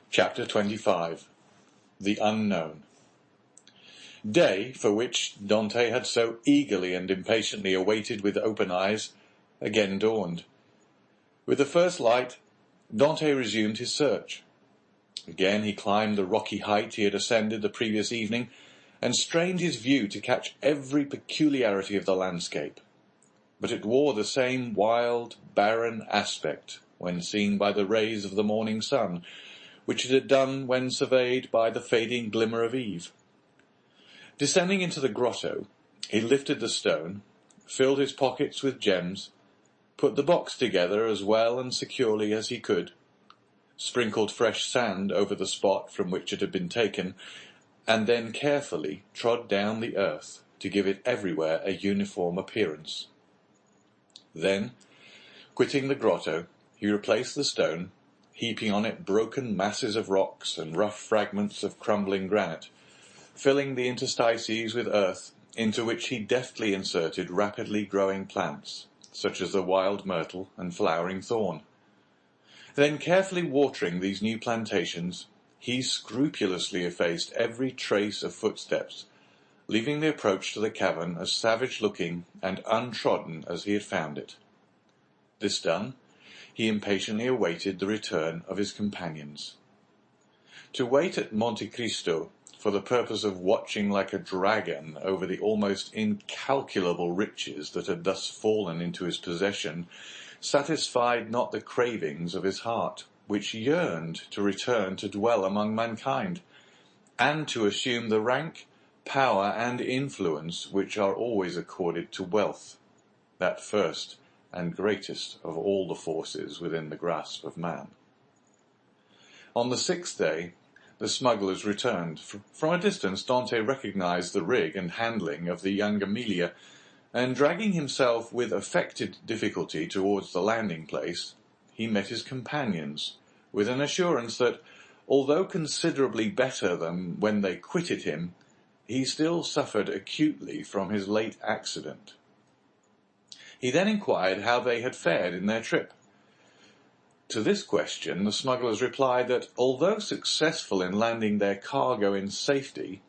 Chapter 25. The Unknown. Day, for which Dante had so eagerly and impatiently awaited with open eyes, again dawned. With the first light, Dante resumed his search. Again he climbed the rocky height he had ascended the previous evening, and strained his view to catch every peculiarity of the landscape. But it wore the same wild, barren aspect when seen by the rays of the morning sun, which it had done when surveyed by the fading glimmer of eve. Descending into the grotto, he lifted the stone, filled his pockets with gems, put the box together as well and securely as he could, sprinkled fresh sand over the spot from which it had been taken, and then carefully trod down the earth to give it everywhere a uniform appearance. Then, quitting the grotto, he replaced the stone, heaping on it broken masses of rocks and rough fragments of crumbling granite, filling the interstices with earth, into which he deftly inserted rapidly growing plants, such as the wild myrtle and flowering thorn. Then, carefully watering these new plantations, he scrupulously effaced every trace of footsteps, leaving the approach to the cavern as savage-looking and untrodden as he had found it. This done, he impatiently awaited the return of his companions. To wait at Monte Cristo for the purpose of watching like a dragon over the almost incalculable riches that had thus fallen into his possession satisfied not the cravings of his heart, which yearned to return to dwell among mankind, and to assume the rank, power, and influence which are always accorded to wealth, that first and greatest of all the forces within the grasp of man. On the sixth day, the smugglers returned. From a distance, Dante recognized the rig and handling of the young Amelia, and dragging himself with affected difficulty towards the landing place, he met his companions, with an assurance that, although considerably better than when they quitted him, he still suffered acutely from his late accident. He then inquired how they had fared in their trip. To this question the smugglers replied that, although successful in landing their cargo in safety,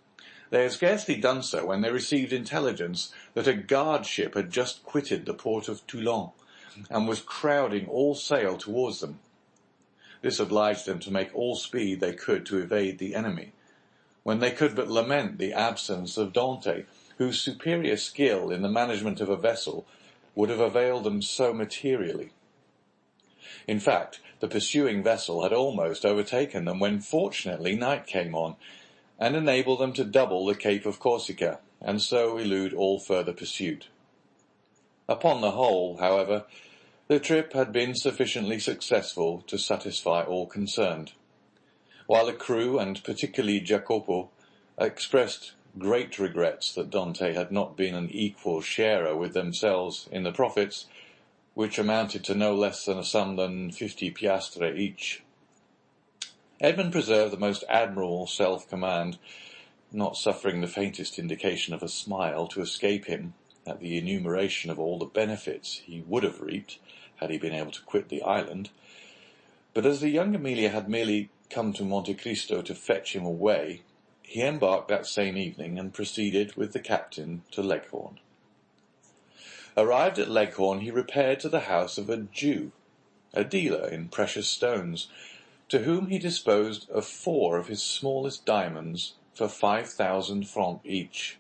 they had scarcely done so when they received intelligence that a guard ship had just quitted the port of Toulon, and was crowding all sail towards them. This obliged them to make all speed they could to evade the enemy, when they could but lament the absence of Dante, whose superior skill in the management of a vessel would have availed them so materially. In fact, the pursuing vessel had almost overtaken them when fortunately night came on, and enabled them to double the Cape of Corsica, and so elude all further pursuit. Upon the whole, however, the trip had been sufficiently successful to satisfy all concerned, while the crew, and particularly Jacopo, expressed great regrets that Dante had not been an equal sharer with themselves in the profits, which amounted to no less than a sum than 50 piastre each. Edmund preserved the most admirable self-command, not suffering the faintest indication of a smile to escape him at the enumeration of all the benefits he would have reaped had he been able to quit the island. But as the young Amelia had merely come to Monte Cristo to fetch him away, he embarked that same evening and proceeded with the captain to Leghorn. Arrived at Leghorn, he repaired to the house of a Jew, a dealer in precious stones, to whom he disposed of 4 of his smallest diamonds for 5,000 francs each.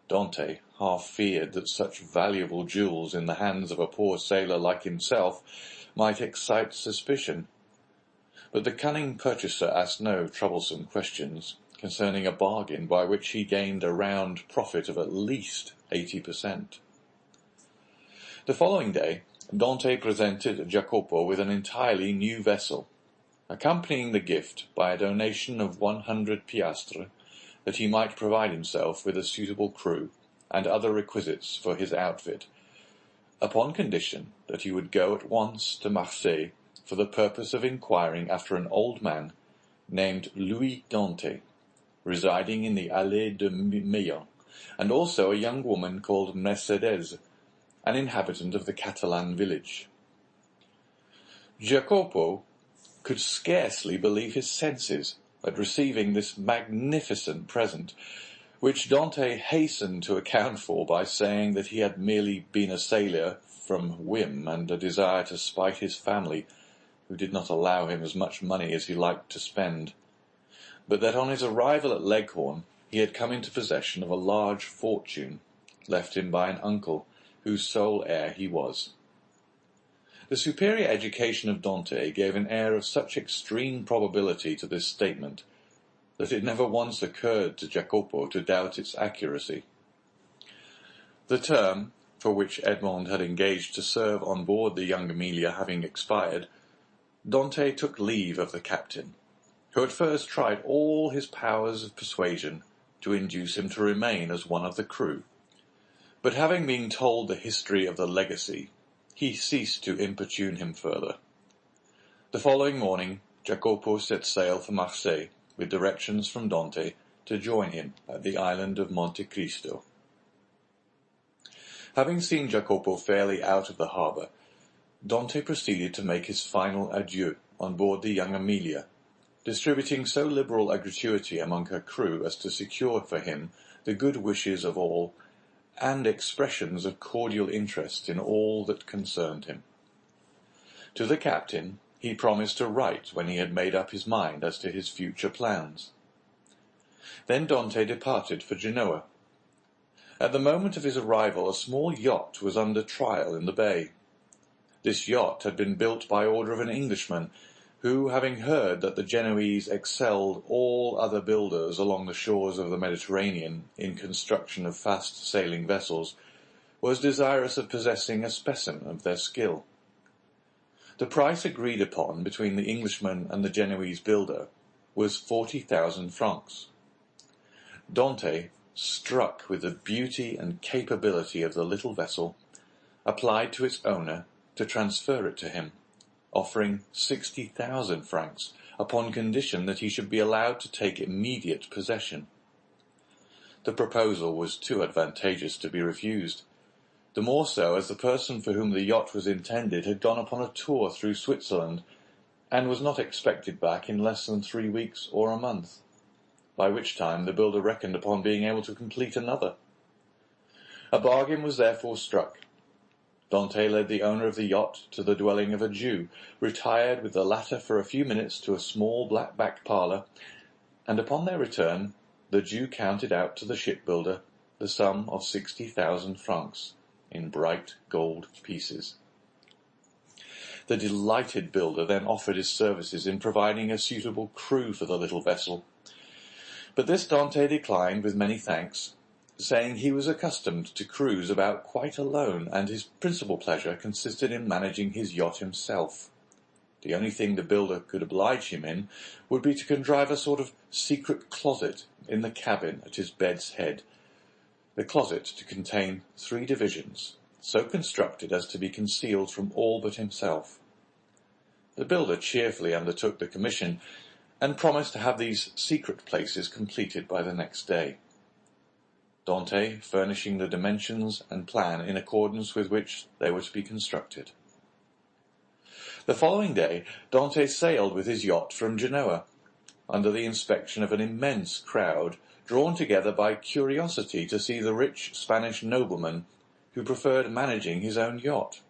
Dante half feared that such valuable jewels in the hands of a poor sailor like himself might excite suspicion, but the cunning purchaser asked no troublesome questions concerning a bargain by which he gained a round profit of at least 80%. The following day, Dante presented Jacopo with an entirely new vessel, accompanying the gift by a donation of 100 piastres, that he might provide himself with a suitable crew and other requisites for his outfit, upon condition that he would go at once to Marseille for the purpose of inquiring after an old man named Louis Dante, residing in the Allée de Meillan, and also a young woman called Mercedes, an inhabitant of the Catalan village. Jacopo could scarcely believe his senses at receiving this magnificent present, which Dante hastened to account for by saying that he had merely been a sailor from whim and a desire to spite his family, who did not allow him as much money as he liked to spend, but that on his arrival at Leghorn he had come into possession of a large fortune, left him by an uncle, whose sole heir he was. The superior education of Dante gave an air of such extreme probability to this statement that it never once occurred to Jacopo to doubt its accuracy. The term for which Edmond had engaged to serve on board the young Amelia having expired, Dante took leave of the captain, who at first tried all his powers of persuasion to induce him to remain as one of the crew. But having been told the history of the legacy, he ceased to importune him further. The following morning Jacopo set sail for Marseille, with directions from Dante to join him at the island of Monte Cristo. Having seen Jacopo fairly out of the harbour, Dante proceeded to make his final adieu on board the young Amelia, distributing so liberal a gratuity among her crew as to secure for him the good wishes of all, and expressions of cordial interest in all that concerned him. To the captain he promised to write when he had made up his mind as to his future plans. Then Dante departed for Genoa. At the moment of his arrival a small yacht was under trial in the bay. This yacht had been built by order of an Englishman, who, having heard that the Genoese excelled all other builders along the shores of the Mediterranean in construction of fast-sailing vessels, was desirous of possessing a specimen of their skill. The price agreed upon between the Englishman and the Genoese builder was 40,000 francs. Dante, struck with the beauty and capability of the little vessel, applied to its owner to transfer it to him, offering 60,000 francs upon condition that he should be allowed to take immediate possession. The proposal was too advantageous to be refused, the more so as the person for whom the yacht was intended had gone upon a tour through Switzerland, and was not expected back in less than 3 weeks or a month, by which time the builder reckoned upon being able to complete another. A bargain was therefore struck. Dante led the owner of the yacht to the dwelling of a Jew, retired with the latter for a few minutes to a small back parlour, and upon their return the Jew counted out to the shipbuilder the sum of 60,000 francs, in bright gold pieces. The delighted builder then offered his services in providing a suitable crew for the little vessel, but this Dante declined with many thanks, saying he was accustomed to cruise about quite alone, and his principal pleasure consisted in managing his yacht himself. The only thing the builder could oblige him in would be to contrive a sort of secret closet in the cabin at his bed's head, the closet to contain 3 divisions, so constructed as to be concealed from all but himself. The builder cheerfully undertook the commission, and promised to have these secret places completed by the next day, Dante furnishing the dimensions and plan in accordance with which they were to be constructed. The following day Dante sailed with his yacht from Genoa, under the inspection of an immense crowd, drawn together by curiosity to see the rich Spanish nobleman who preferred managing his own yacht.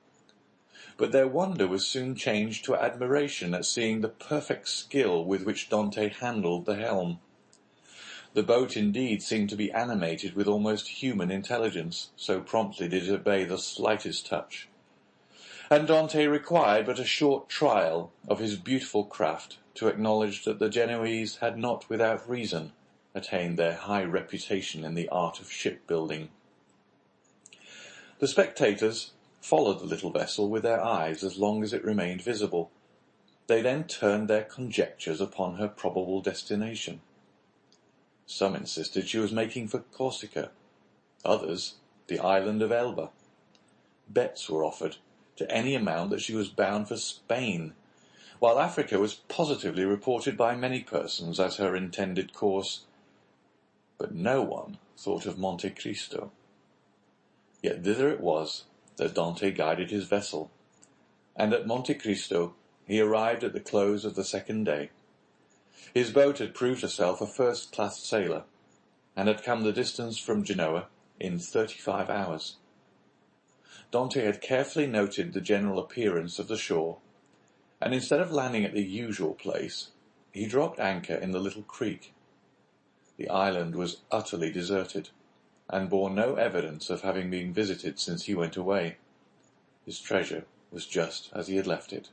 But their wonder was soon changed to admiration at seeing the perfect skill with which Dante handled the helm. The boat indeed seemed to be animated with almost human intelligence, so promptly did it obey the slightest touch. And Dante required but a short trial of his beautiful craft to acknowledge that the Genoese had not without reason attained their high reputation in the art of shipbuilding. The spectators followed the little vessel with their eyes as long as it remained visible. They then turned their conjectures upon her probable destination. Some insisted she was making for Corsica, others the island of Elba. Bets were offered to any amount that she was bound for Spain, while Africa was positively reported by many persons as her intended course. But no one thought of Monte Cristo. Yet thither it was that Dante guided his vessel, and at Monte Cristo he arrived at the close of the second day. His boat had proved herself a first-class sailor, and had come the distance from Genoa in 35 hours. Dante had carefully noted the general appearance of the shore, and instead of landing at the usual place, he dropped anchor in the little creek. The island was utterly deserted, and bore no evidence of having been visited since he went away. His treasure was just as he had left it.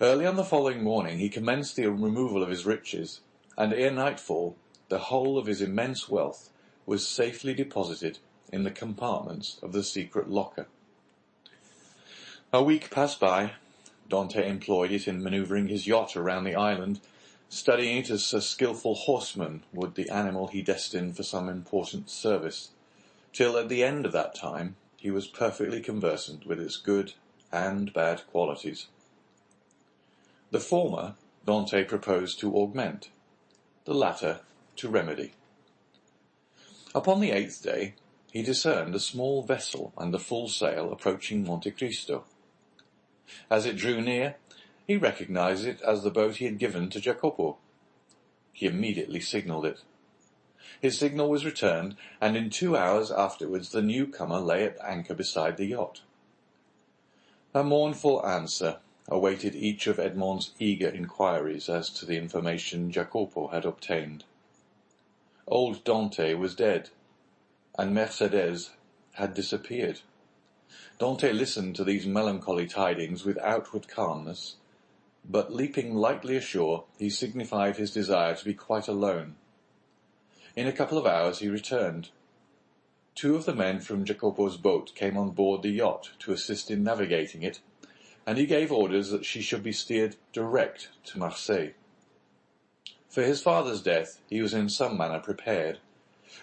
Early on the following morning he commenced the removal of his riches, and ere nightfall the whole of his immense wealth was safely deposited in the compartments of the secret locker. A week passed by. Dante employed it in manoeuvring his yacht around the island, studying it as a skilful horseman would the animal he destined for some important service, till at the end of that time he was perfectly conversant with its good and bad qualities. The former Dante proposed to augment, the latter to remedy. Upon the 8th day he discerned a small vessel under full sail approaching Monte Cristo. As it drew near, he recognized it as the boat he had given to Jacopo. He immediately signalled it. His signal was returned, and in 2 hours afterwards the newcomer lay at anchor beside the yacht. A mournful answer awaited each of Edmond's eager inquiries as to the information Jacopo had obtained. Old Dante was dead, and Mercedes had disappeared. Dante listened to these melancholy tidings with outward calmness, but leaping lightly ashore, he signified his desire to be quite alone. In a couple of hours he returned. 2 of the men from Jacopo's boat came on board the yacht to assist in navigating it, and he gave orders that she should be steered direct to Marseille. For his father's death he was in some manner prepared,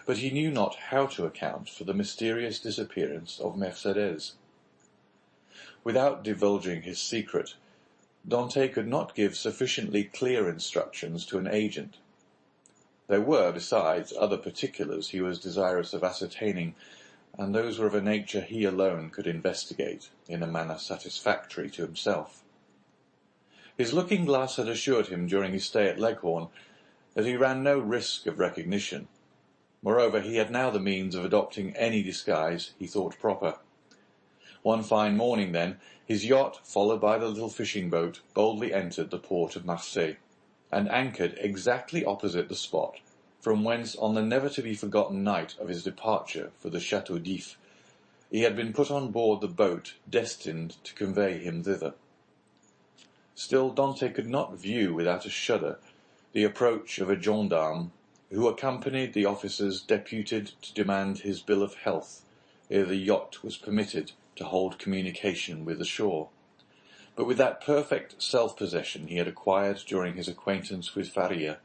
but he knew not how to account for the mysterious disappearance of Mercedes. Without divulging his secret, Dante could not give sufficiently clear instructions to an agent. There were, besides, other particulars he was desirous of ascertaining, and those were of a nature he alone could investigate in a manner satisfactory to himself. His looking-glass had assured him during his stay at Leghorn that he ran no risk of recognition. Moreover, he had now the means of adopting any disguise he thought proper. One fine morning, then, his yacht, followed by the little fishing boat, boldly entered the port of Marseille, and anchored exactly opposite the spot from whence, on the never-to-be-forgotten night of his departure for the Château d'If, he had been put on board the boat destined to convey him thither. Still Dante could not view without a shudder the approach of a gendarme who accompanied the officers deputed to demand his bill of health ere the yacht was permitted to hold communication with the shore. But with that perfect self-possession he had acquired during his acquaintance with Faria,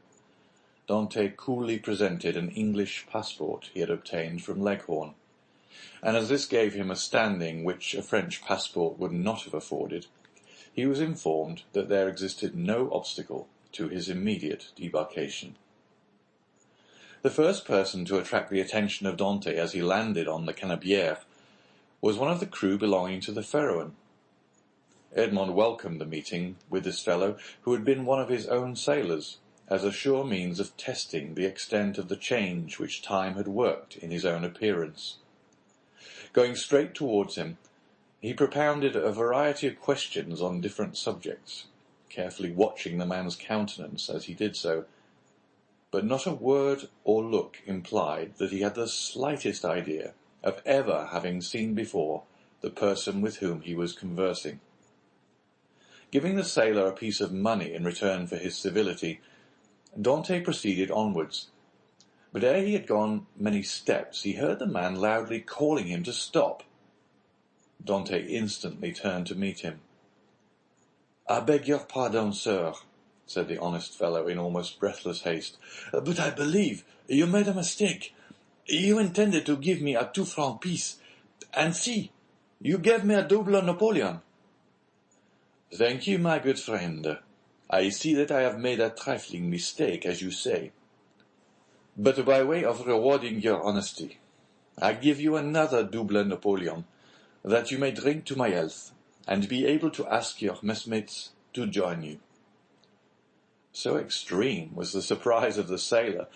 Dante coolly presented an English passport he had obtained from Leghorn, and as this gave him a standing which a French passport would not have afforded, he was informed that there existed no obstacle to his immediate debarkation. The first person to attract the attention of Dante as he landed on the Canebière was one of the crew belonging to the Pharaon. Edmond welcomed the meeting with this fellow, who had been one of his own sailors, as a sure means of testing the extent of the change which time had worked in his own appearance. Going straight towards him, he propounded a variety of questions on different subjects, carefully watching the man's countenance as he did so, but not a word or look implied that he had the slightest idea of ever having seen before the person with whom he was conversing. Giving the sailor a piece of money in return for his civility, Dante proceeded onwards, but ere he had gone many steps he heard the man loudly calling him to stop. Dante instantly turned to meet him. "I beg your pardon, sir," said the honest fellow in almost breathless haste, "but I believe you made a mistake. You intended to give me a 2-franc piece, and see, you gave me a double Napoleon." "Thank you, my good friend. I see that I have made a trifling mistake, as you say. But by way of rewarding your honesty, I give you another double Napoleon, that you may drink to my health, and be able to ask your messmates to join you." So extreme was the surprise of the sailor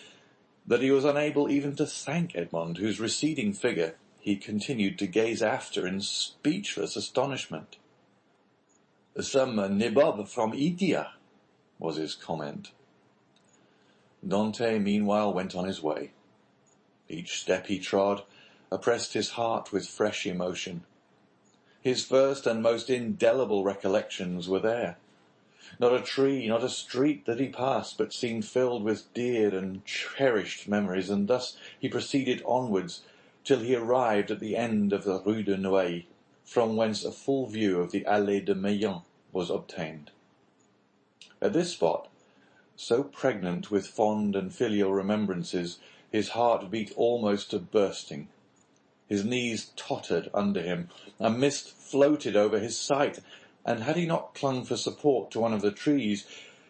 that he was unable even to thank Edmond, whose receding figure he continued to gaze after in speechless astonishment. "Some nabob from India," was his comment. Dante meanwhile went on his way. Each step he trod oppressed his heart with fresh emotion. His first and most indelible recollections were there. Not a tree, not a street that he passed but seemed filled with dear and cherished memories, and thus he proceeded onwards till he arrived at the end of the Rue de Nouailles, from whence a full view of the Allée de Meilhan was obtained. At this spot, so pregnant with fond and filial remembrances, his heart beat almost to bursting. His knees tottered under him, a mist floated over his sight, and had he not clung for support to one of the trees,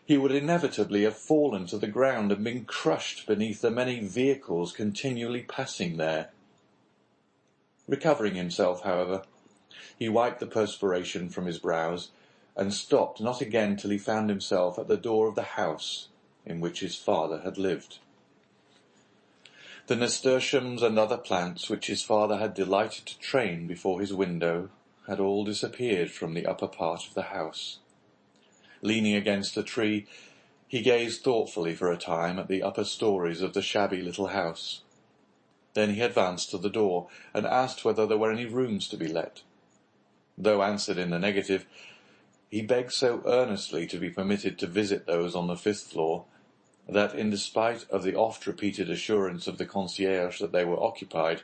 he would inevitably have fallen to the ground and been crushed beneath the many vehicles continually passing there. Recovering himself, however, he wiped the perspiration from his brows, and stopped not again till he found himself at the door of the house in which his father had lived. The nasturtiums and other plants which his father had delighted to train before his window had all disappeared from the upper part of the house. Leaning against a tree, he gazed thoughtfully for a time at the upper stories of the shabby little house. Then he advanced to the door, and asked whether there were any rooms to be let. Though answered in the negative, he begged so earnestly to be permitted to visit those on the 5th floor, that, in despite of the oft-repeated assurance of the concierge that they were occupied,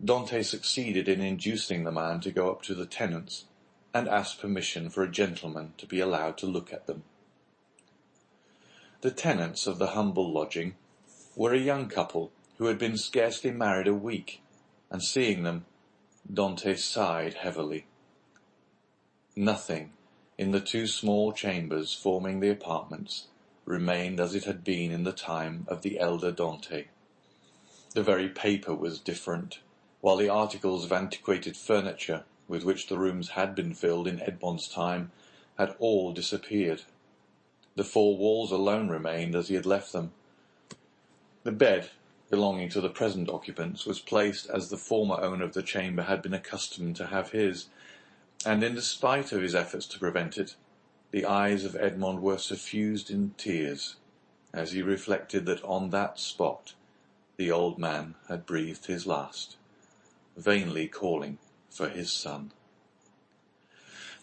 Dante succeeded in inducing the man to go up to the tenants, and ask permission for a gentleman to be allowed to look at them. The tenants of the humble lodging were a young couple who had been scarcely married a week, and seeing them, Dante sighed heavily. Nothing in the 2 small chambers forming the apartments remained as it had been in the time of the elder Dante. The very paper was different, while the articles of antiquated furniture with which the rooms had been filled in Edmond's time had all disappeared. The 4 walls alone remained as he had left them. The bed belonging to the present occupants was placed as the former owner of the chamber had been accustomed to have his, and in despite of his efforts to prevent it, the eyes of Edmond were suffused in tears, as he reflected that on that spot the old man had breathed his last, vainly calling for his son.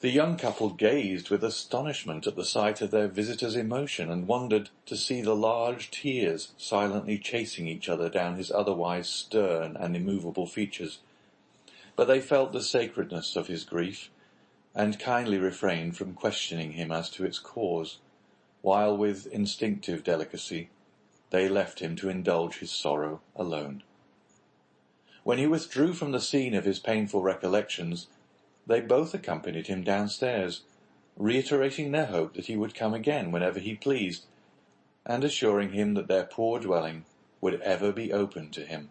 The young couple gazed with astonishment at the sight of their visitor's emotion, and wondered to see the large tears silently chasing each other down his otherwise stern and immovable features. But they felt the sacredness of his grief, and kindly refrained from questioning him as to its cause, while with instinctive delicacy they left him to indulge his sorrow alone. When he withdrew from the scene of his painful recollections, they both accompanied him downstairs, reiterating their hope that he would come again whenever he pleased, and assuring him that their poor dwelling would ever be open to him.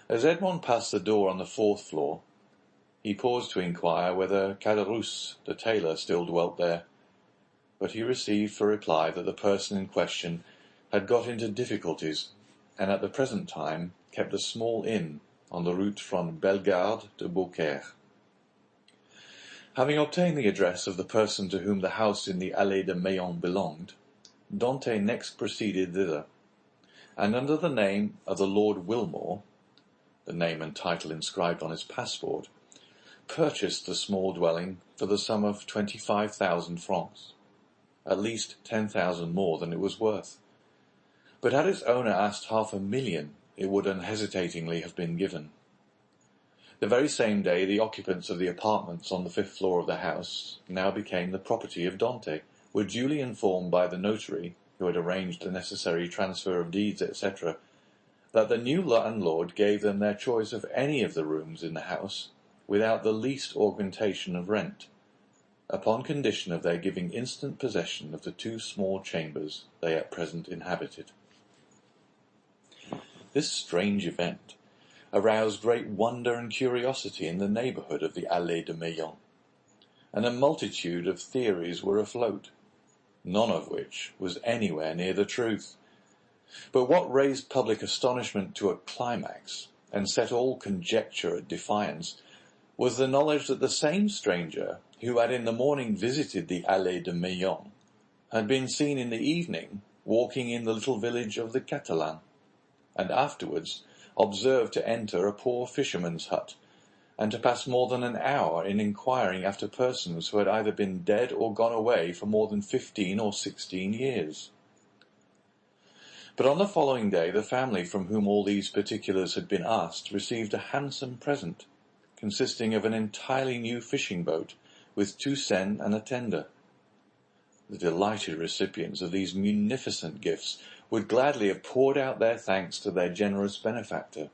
As Edmond passed the door on the 4th floor, he paused to inquire whether Caderousse, the tailor, still dwelt there, but he received for reply that the person in question had got into difficulties, and at the present time kept a small inn on the route from Bellegarde to Beaucaire. Having obtained the address of the person to whom the house in the Allée de Meilhan belonged, Dante next proceeded thither, and under the name of the Lord Wilmore, the name and title inscribed on his passport, purchased the small dwelling for the sum of 25,000 francs, at least 10,000 more than it was worth. But had its owner asked 500,000, it would unhesitatingly have been given. The very same day the occupants of the apartments on the 5th floor of the house, now became the property of Dante, were duly informed by the notary, who had arranged the necessary transfer of deeds, etc., that the new landlord gave them their choice of any of the rooms in the house, without the least augmentation of rent, upon condition of their giving instant possession of the 2 small chambers they at present inhabited. This strange event aroused great wonder and curiosity in the neighbourhood of the Allée de Meilhan, and a multitude of theories were afloat, none of which was anywhere near the truth. But what raised public astonishment to a climax, and set all conjecture at defiance, was the knowledge that the same stranger who had in the morning visited the Allée de Meillan had been seen in the evening walking in the little village of the Catalans, and afterwards observed to enter a poor fisherman's hut, and to pass more than an hour in inquiring after persons who had either been dead or gone away for more than 15 or 16 years. But on the following day the family from whom all these particulars had been asked received a handsome present, consisting of an entirely new fishing boat with 2 seine and a tender. The delighted recipients of these munificent gifts would gladly have poured out their thanks to their generous benefactor,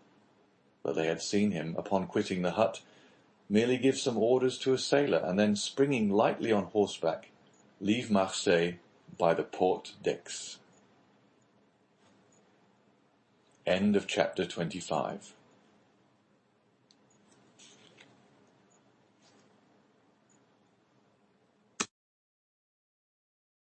but they had seen him, upon quitting the hut, merely give some orders to a sailor, and then, springing lightly on horseback, leave Marseille by the Porte d'Aix. End of chapter 25.